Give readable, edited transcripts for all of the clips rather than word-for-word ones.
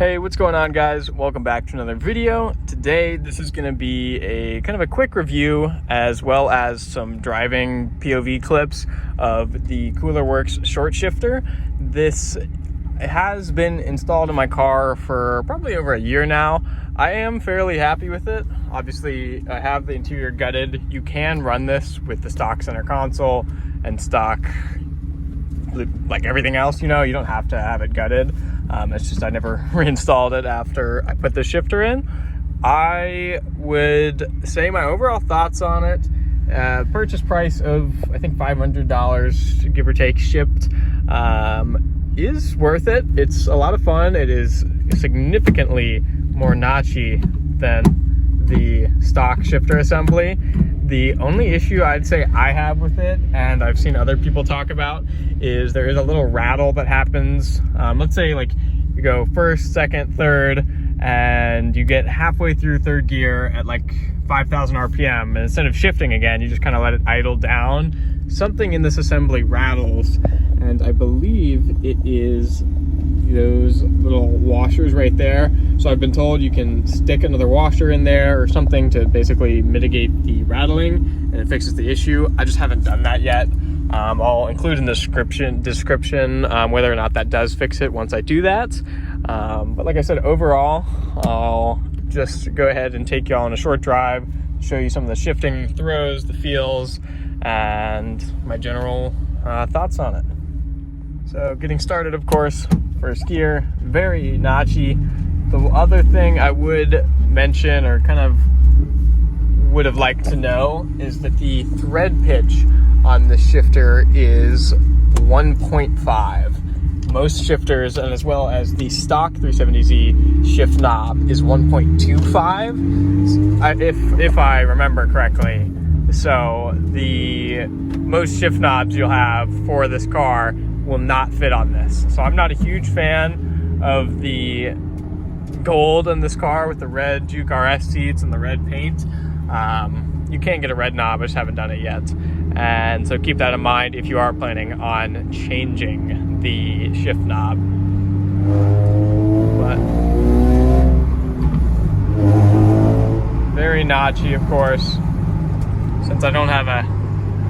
Hey, what's going on, guys? Welcome back to another video. Today, this is going to be a kind of a quick review as well as some driving POV clips of the Coolerworx short shifter. This has been installed in my car for probably over a year now. I am fairly happy with it. Obviously, I have the interior gutted. You can run this with the stock center console and stock, like everything else, you don't have to have it gutted. It's just I never reinstalled it after I put the shifter in. I would say my overall thoughts on it, purchase price of I think $500, give or take, shipped, is worth it. It's a lot of fun. It is significantly more notchy than the stock shifter assembly. The only issue I'd say I have with it, and I've seen other people talk about, is there is a little rattle that happens. Let's say like you go first, second, third, and you get halfway through third gear at like 5,000 RPM, and instead of shifting again, you just kind of let it idle down. Something in this assembly rattles, and I believe it is those little washers right there. So I've been told you can stick another washer in there or something to basically mitigate the rattling, and it fixes the issue. I just haven't done that yet. I'll include in the description whether or not that does fix it once I do that. But like I said, overall, I'll just go ahead and take you all on a short drive, show you some of the shifting throws, the feels, and my general thoughts on it. So getting started, of course, first gear, very notchy. The other thing I would mention, or kind of would have liked to know, is that the thread pitch on the shifter is 1.5. Most shifters, and as well as the stock 370Z shift knob, is 1.25, if I remember correctly. So the most shift knobs you'll have for this car will not fit on this. So I'm not a huge fan of the gold in this car with the red Juke RS seats and the red paint. You can get a red knob, I just haven't done it yet. And so keep that in mind if you are planning on changing the shift knob. But very notchy, of course. Since I don't have a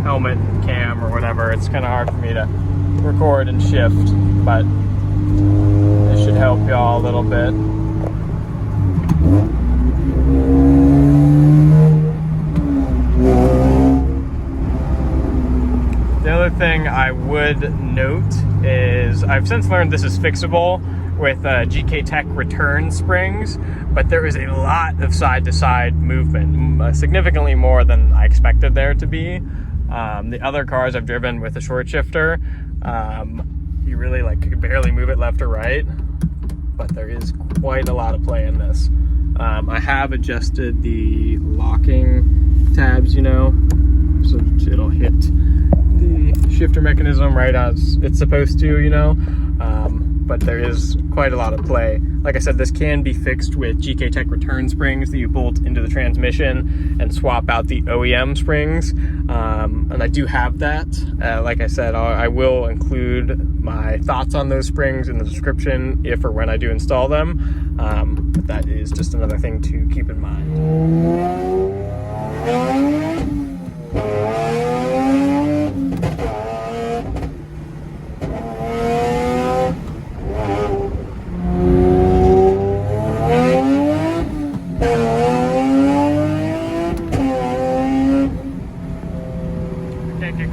helmet cam or whatever, it's kind of hard for me to record and shift, but this should help y'all a little bit. The other thing I would note is I've since learned this is fixable with GK Tech return springs, but there is a lot of side-to-side movement, significantly more than I expected there to be. The other cars I've driven with a short shifter, you really can barely move it left or right, but there is quite a lot of play in this. I have adjusted the locking tabs, so it'll hit the shifter mechanism right as it's supposed to, but there is quite a lot of play. Like I said, this can be fixed with GK Tech return springs that you bolt into the transmission and swap out the OEM springs. And I do have that. Like I said, I will include my thoughts on those springs in the description if or when I do install them. But that is just another thing to keep in mind.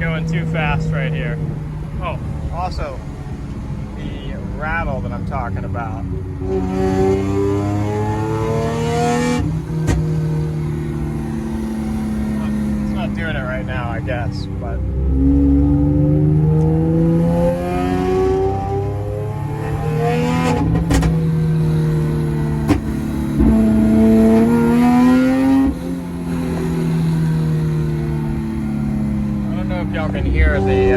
Going too fast right here. Oh, also the rattle that I'm talking about. It's not doing it right now, I guess, but y'all can hear the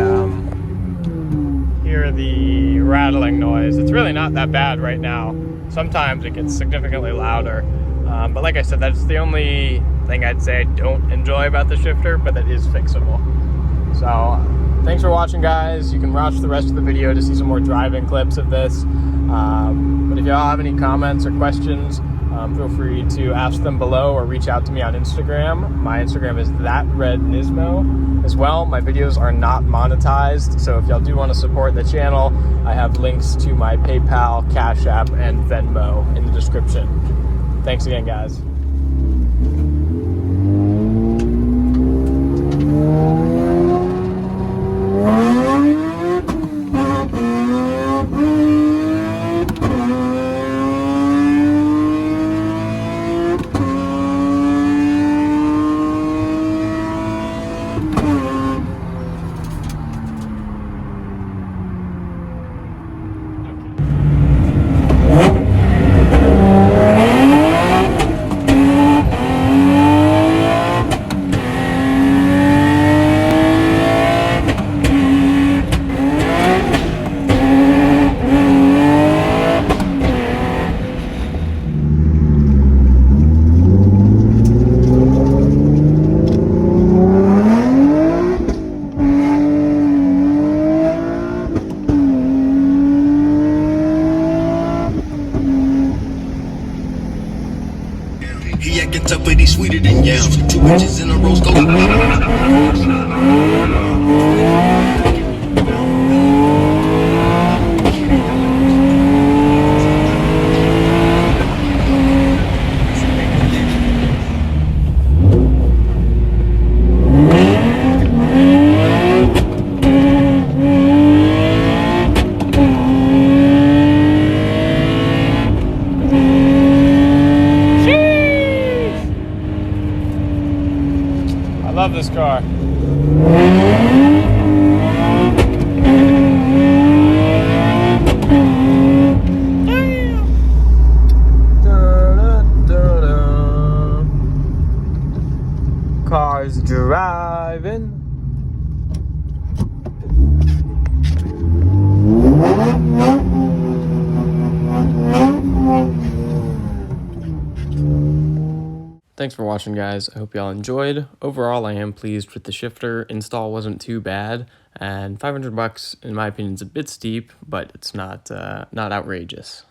rattling noise. It's really not that bad right now. Sometimes it gets significantly louder, but like I said, that's the only thing I'd say I don't enjoy about the shifter, but that is fixable. So thanks for watching, guys. You can watch the rest of the video to see some more driving clips of this, but if if y'all have any comments or questions, feel free to ask them below or reach out to me on Instagram. My Instagram is thatrednismo. As well, my videos are not monetized, so if y'all do want to support the channel, I have links to my PayPal, Cash App, and Venmo in the description. Thanks again, guys. He acting tough, but he's sweeter than yams. 2 inches in a row, go. I love this car. Cars driving. Thanks for watching, guys. I hope y'all enjoyed. Overall, I am pleased with the shifter. Install wasn't too bad, and $500 in my opinion is a bit steep, but it's not outrageous.